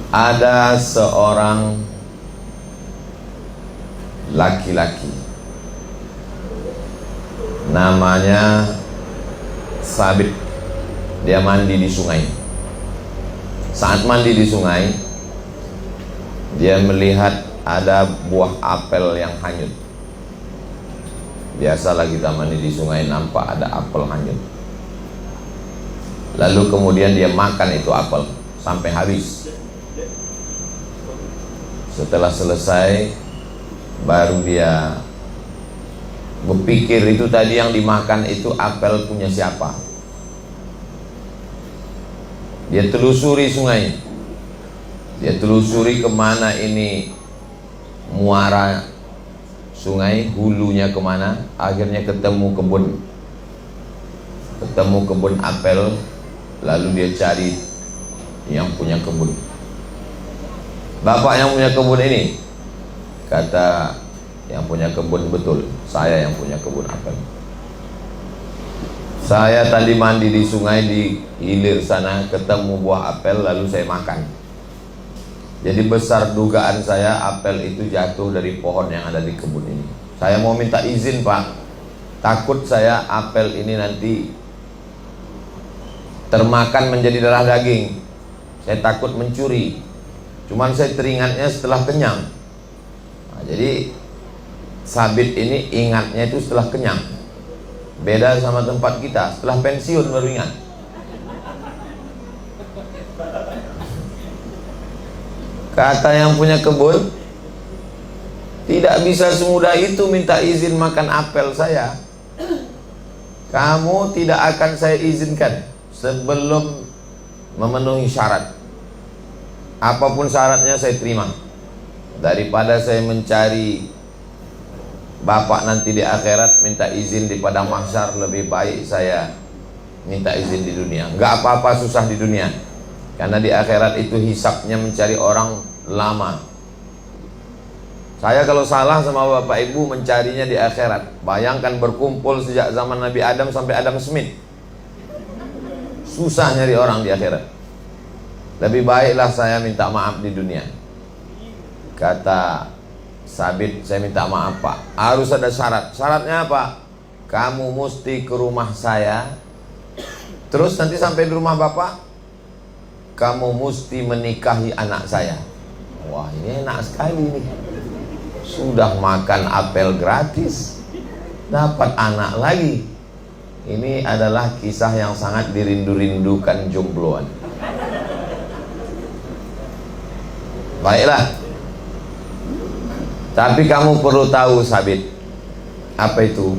Ada seorang laki-laki namanya Sabit. Dia mandi di sungai. Saat mandi di sungai, dia melihat ada buah apel yang hanyut. Biasalah kita mandi di sungai, nampak ada apel hanyut. Lalu kemudian dia makan itu apel sampai habis. Setelah selesai, baru dia berpikir itu tadi yang dimakan itu apel punya siapa. Dia telusuri sungai, dia telusuri kemana ini muara sungai, hulunya kemana. Akhirnya ketemu kebun apel. Lalu dia cari yang punya kebun. Bapak yang punya kebun ini, kata yang punya kebun, betul, saya yang punya kebun apel. Saya tadi mandi di sungai di hilir sana, ketemu buah apel, lalu saya makan. Jadi besar dugaan saya apel itu jatuh dari pohon yang ada di kebun ini. Saya mau minta izin, Pak. Takut saya apel ini nanti termakan menjadi darah daging. Saya takut mencuri. Cuman saya teringatnya setelah kenyang. Nah, jadi Sabit ini ingatnya itu setelah kenyang. Beda sama tempat kita, setelah pensiun baru ingat. Kata yang punya kebun, tidak bisa semudah itu minta izin makan apel saya. Kamu tidak akan saya izinkan sebelum memenuhi syarat. Apapun syaratnya saya terima. Daripada saya mencari bapak nanti di akhirat minta izin di padang mahsyar, lebih baik saya minta izin di dunia. Gak apa-apa susah di dunia, karena di akhirat itu hisapnya mencari orang lama. Saya kalau salah sama bapak ibu mencarinya di akhirat. Bayangkan berkumpul sejak zaman Nabi Adam sampai Adam Smith. Susah nyari orang di akhirat. Lebih baiklah saya minta maaf di dunia. Kata Sabit, saya minta maaf Pak, harus ada syarat. Syaratnya apa? Kamu mesti ke rumah saya, terus nanti sampai di rumah bapak, kamu mesti menikahi anak saya. Wah, ini enak sekali nih. Sudah makan apel gratis, dapat anak lagi. Ini adalah kisah yang sangat dirindu-rindukan jombloan. Baiklah. Tapi kamu perlu tahu Sabit, apa itu?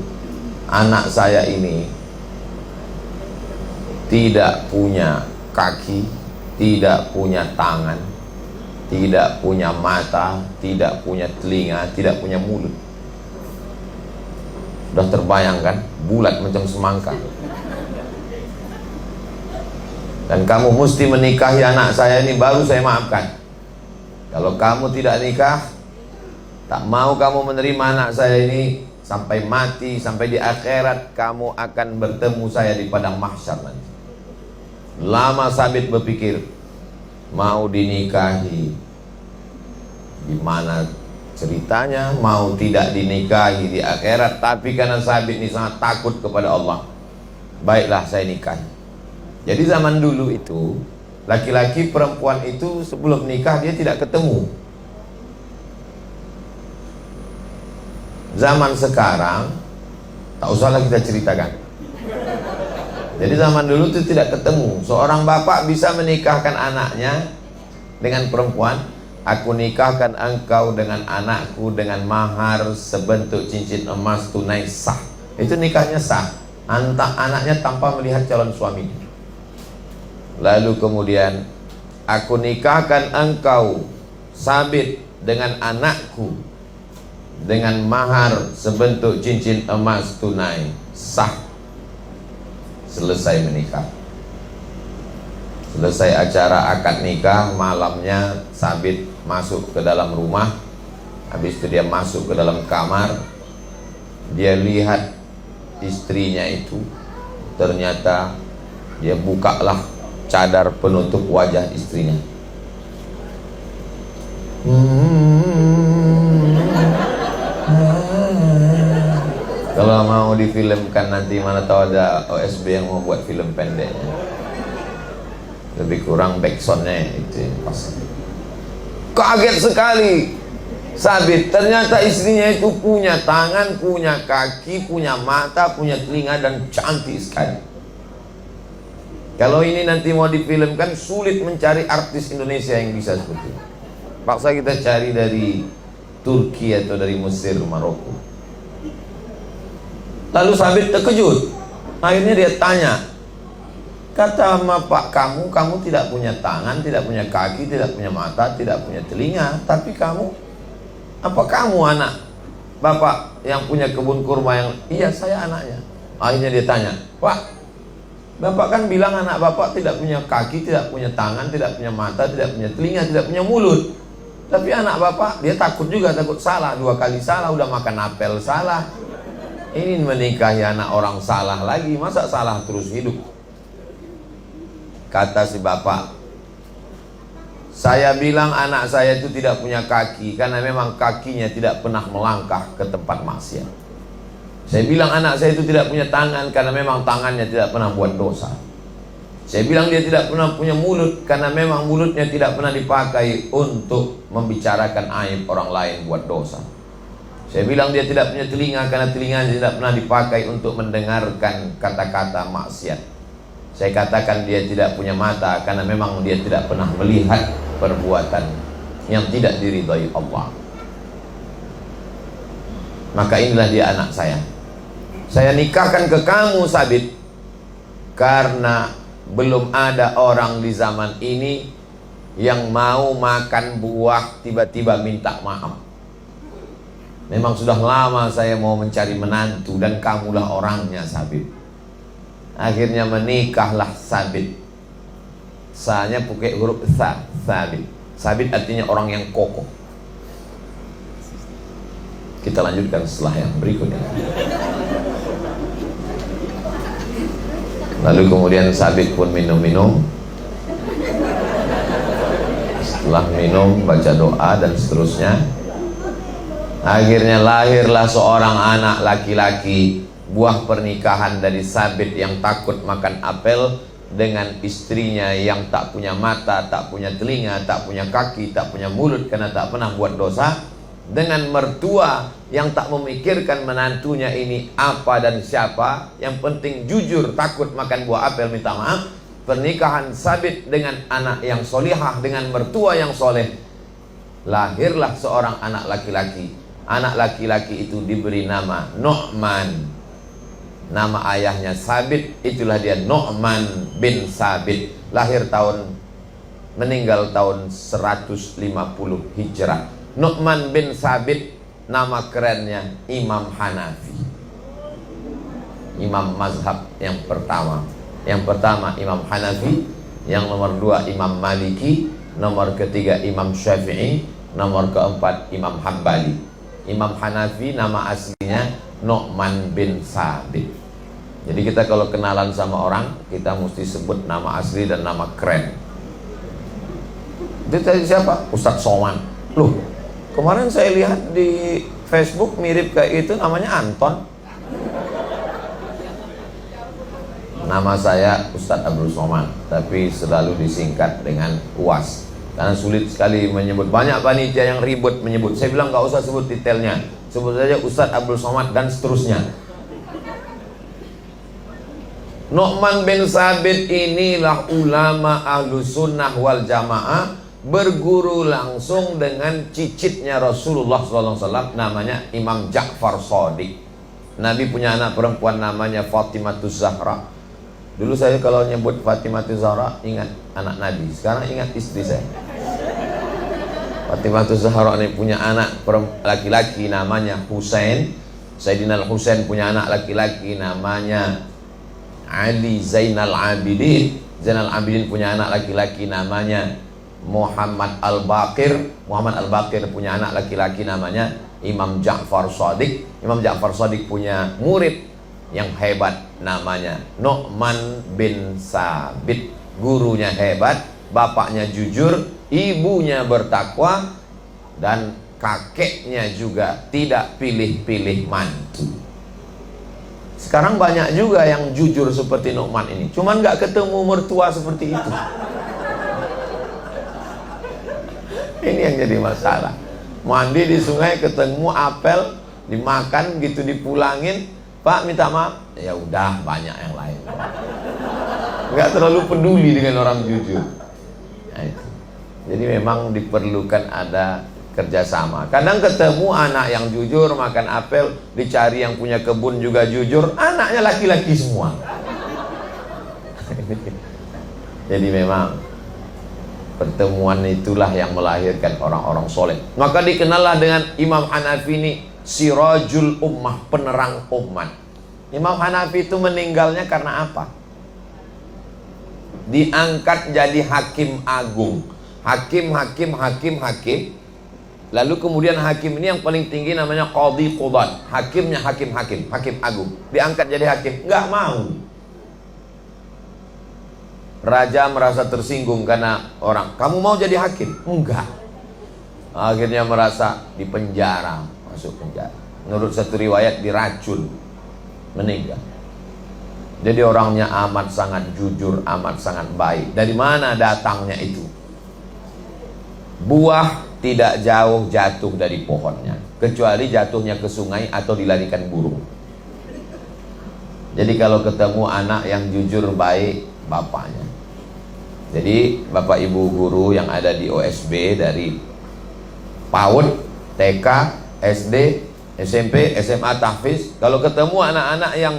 Anak saya ini tidak punya kaki, tidak punya tangan, tidak punya mata, tidak punya telinga, tidak punya mulut. Sudah terbayangkan, bulat macam semangka. Dan kamu mesti menikahi anak saya ini, baru saya maafkan. Kalau kamu tidak nikah, tak mau kamu menerima anak saya ini, sampai mati, sampai di akhirat kamu akan bertemu saya di padang mahsyar nanti. Lama Sabit berpikir, mau dinikahi, gimana ceritanya, mau tidak dinikahi di akhirat. Tapi karena Sabit ini sangat takut kepada Allah, baiklah saya nikahi. Jadi zaman dulu itu, laki-laki perempuan itu sebelum nikah dia tidak ketemu. Zaman sekarang tak usahlah kita ceritakan. Jadi zaman dulu itu tidak ketemu. Seorang bapak bisa menikahkan anaknya dengan perempuan. Aku nikahkan engkau dengan anakku dengan mahar sebentuk cincin emas tunai sah. Itu nikahnya sah. Anaknya tanpa melihat calon suaminya. Lalu kemudian, aku nikahkan engkau Sabit dengan anakku dengan mahar sebentuk cincin emas tunai sah. Selesai menikah. Selesai acara akad nikah, malamnya Sabit masuk ke dalam rumah. Habis itu dia masuk ke dalam kamar. Dia lihat istrinya itu. Ternyata dia bukalah cadar penutup wajah istrinya. Kalau mau difilmkan nanti, mana tahu ada OSB yang mau buat film pendeknya, lebih kurang backsoundnya itu pas. Kaget sekali Sabit, ternyata istrinya itu punya tangan, punya kaki, punya mata, punya telinga, dan cantik sekali. Kalau ini nanti mau difilmkan, sulit mencari artis Indonesia yang bisa seperti itu. Paksa kita cari dari Turki atau dari Mesir, Maroko. Lalu Sabit terkejut. Akhirnya dia tanya, kata bapak kamu tidak punya tangan, tidak punya kaki, tidak punya mata, tidak punya telinga, tapi apa kamu anak bapak yang punya kebun kurma yang... Iya, saya anaknya. Akhirnya dia tanya, Pak, bapak kan bilang anak bapak tidak punya kaki, tidak punya tangan, tidak punya mata, tidak punya telinga, tidak punya mulut. Tapi anak bapak, dia takut juga, takut salah. 2 kali salah, udah makan apel salah. Ini menikahi anak orang salah lagi, masa salah terus hidup? Kata si bapak, saya bilang anak saya itu tidak punya kaki karena memang kakinya tidak pernah melangkah ke tempat maksiat. Saya bilang anak saya itu tidak punya tangan karena memang tangannya tidak pernah buat dosa. Saya bilang dia tidak pernah punya mulut karena memang mulutnya tidak pernah dipakai untuk membicarakan aib orang lain buat dosa. Saya bilang dia tidak punya telinga karena telinganya tidak pernah dipakai untuk mendengarkan kata-kata maksiat. Saya katakan dia tidak punya mata karena memang dia tidak pernah melihat perbuatan yang tidak diridhai Allah. Maka inilah dia anak saya. Saya nikahkan ke kamu Sabit karena belum ada orang di zaman ini yang mau makan buah tiba-tiba minta maaf. Memang sudah lama saya mau mencari menantu dan kamulah orangnya Sabit. Akhirnya menikahlah Sabit. Sa-nya pakai huruf sa, Sabit. Sabit artinya orang yang kokoh. Kita lanjutkan setelah yang berikutnya. Lalu kemudian Sabit pun minum-minum. Setelah minum baca doa dan seterusnya, akhirnya lahirlah seorang anak laki-laki, buah pernikahan dari Sabit yang takut makan apel dengan istrinya yang tak punya mata, tak punya telinga, tak punya kaki, tak punya mulut karena tak pernah buat dosa, dengan mertua yang tak memikirkan menantunya ini apa dan siapa, yang penting jujur, takut makan buah apel minta maaf. Pernikahan Sabit dengan anak yang solihah, dengan mertua yang soleh, lahirlah seorang anak laki-laki. Anak laki-laki itu diberi nama Nu'man. Nama ayahnya Sabit, itulah dia Nu'man bin Sabit. Meninggal tahun 150 Hijrah. Nu'man bin Sabit, nama kerennya Imam Hanafi. Imam mazhab yang pertama. Yang pertama Imam Hanafi, yang nomor 2 Imam Maliki, nomor ketiga Imam Syafi'i, nomor keempat Imam Hambali. Imam Hanafi nama aslinya Nu'man bin Sabit. Jadi kita kalau kenalan sama orang, kita mesti sebut nama asli dan nama keren. Itu tadi siapa? Ustadz Somad. Loh, kemarin saya lihat di Facebook mirip kayak itu, namanya Anton. Nama saya Ustadz Abdul Somad, tapi selalu disingkat dengan UAS. Karena sulit sekali menyebut, banyak panitia yang ribut menyebut. Saya bilang gak usah sebut detailnya, sebut saja Ustadz Abdul Somad dan seterusnya. Nu'man bin Sabit inilah ulama Ahlus Sunnah wal Jamaah, berguru langsung dengan cicitnya Rasulullah SAW, namanya Imam Ja'far Shadiq. Nabi punya anak perempuan namanya Fatimatus Zahra. Dulu saya kalau nyebut Fatimatus Zahra ingat anak Nabi, sekarang ingat istri saya. Fatimatus Zahra ini punya anak laki-laki namanya Husain. Sayyidina Husain punya anak laki-laki namanya Ali Zainal Abidin. Zainal Abidin punya anak laki-laki namanya Muhammad Al-Baqir. Muhammad Al-Baqir punya anak laki-laki namanya Imam Ja'far Shadiq. Imam Ja'far Shadiq punya murid yang hebat namanya Nu'man bin Sabit. Gurunya hebat, bapaknya jujur, ibunya bertakwa, Dan kakeknya juga tidak pilih-pilih mantu. Sekarang banyak juga yang jujur seperti Nu'man ini, cuman nggak ketemu mertua seperti itu. Ini yang jadi masalah. Mandi di sungai ketemu apel, dimakan gitu, dipulangin, Pak minta maaf, ya udah, banyak yang lain. Nggak terlalu peduli dengan orang jujur. Nah, itu. Jadi memang diperlukan ada kerjasama. Kadang ketemu anak yang jujur makan apel, dicari yang punya kebun juga jujur, anaknya laki-laki semua. Jadi memang pertemuan itulah yang melahirkan orang-orang soleh. Maka dikenallah dengan Imam Hanafi ini Sirajul Ummah, penerang umat. Imam Hanafi itu meninggalnya karena apa? Diangkat jadi hakim agung. Hakim. Lalu kemudian hakim ini yang paling tinggi namanya Qadhi Qudat. Hakimnya hakim agung. Diangkat jadi hakim, nggak mau. Raja merasa tersinggung karena orang, kamu mau jadi hakim? Enggak. Akhirnya merasa dipenjara, masuk penjara. Menurut satu riwayat diracun, meninggal. Jadi orangnya amat sangat jujur, amat sangat baik. Dari mana datangnya itu? Buah tidak jauh jatuh dari pohonnya, kecuali jatuhnya ke sungai atau dilarikan burung. Jadi kalau ketemu anak yang jujur baik, bapaknya. Jadi bapak ibu guru yang ada di OSB dari PAUD, TK, SD, SMP, SMA, tahfiz, kalau ketemu anak-anak yang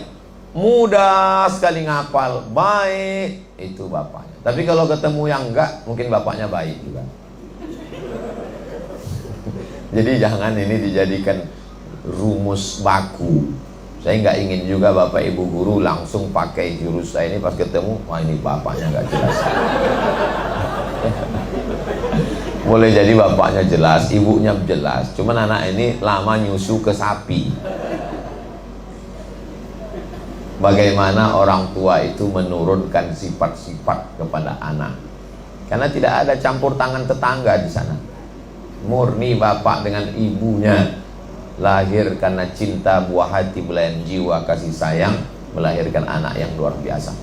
mudah sekali ngapal, baik, itu bapaknya. Tapi kalau ketemu yang enggak, mungkin bapaknya baik juga. Jadi jangan ini dijadikan rumus baku. Saya nggak ingin juga bapak ibu guru langsung pakai jurus saya ini, pas ketemu, wah ini bapaknya nggak jelas. Boleh jadi bapaknya jelas, ibunya jelas, cuman anak ini lama nyusu ke sapi. Bagaimana orang tua itu menurunkan sifat-sifat kepada anak? Karena tidak ada campur tangan tetangga di sana. Murni bapak dengan ibunya, lahir karena cinta, buah hati, belayan jiwa, kasih sayang, melahirkan anak yang luar biasa.